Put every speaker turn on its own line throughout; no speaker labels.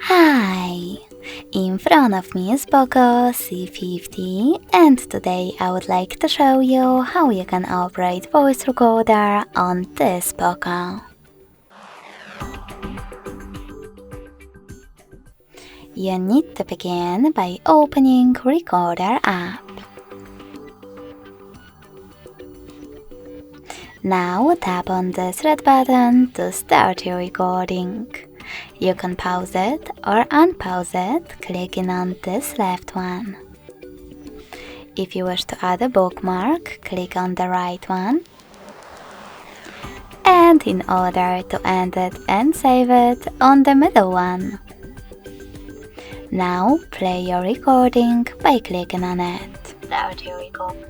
Hi! In front of me is POCO C50 and today I would like to show you how you can operate voice recorder on this POCO. You need to begin by opening Recorder app. Now tap on this red button to start your recording. You can pause it or unpause it clicking on this left one. If you wish to add a bookmark, click on the right one. And in order to end it and save it, on the middle one. Now play your recording by clicking on it.
Start your recording.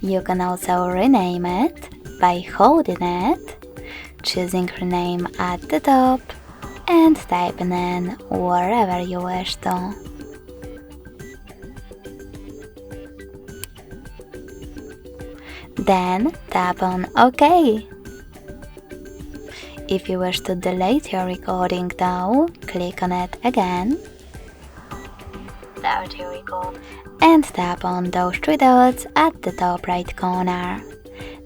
You can also rename it by holding it, choosing rename at the top, and typing in wherever you wish to. Then tap on OK. If you wish to delete your recording though, click on it again.
Start your recording.
And tap on those three dots at the top right corner.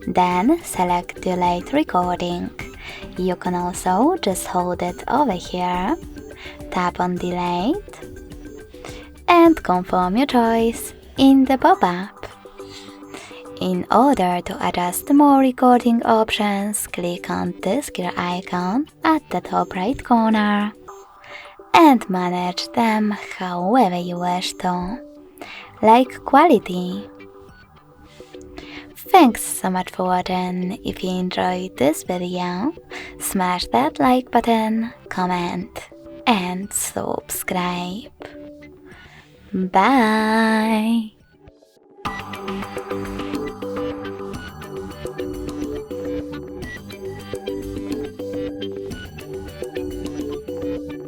Then select Delete Recording. You can also just hold it over here, tap on Delete, and confirm your choice in the pop-up. In order to adjust more recording options, click on this gear icon at the top right corner and manage them however you wish to, like quality. Thanks so much for watching. If you enjoyed this video, smash that like button, comment and subscribe. Bye!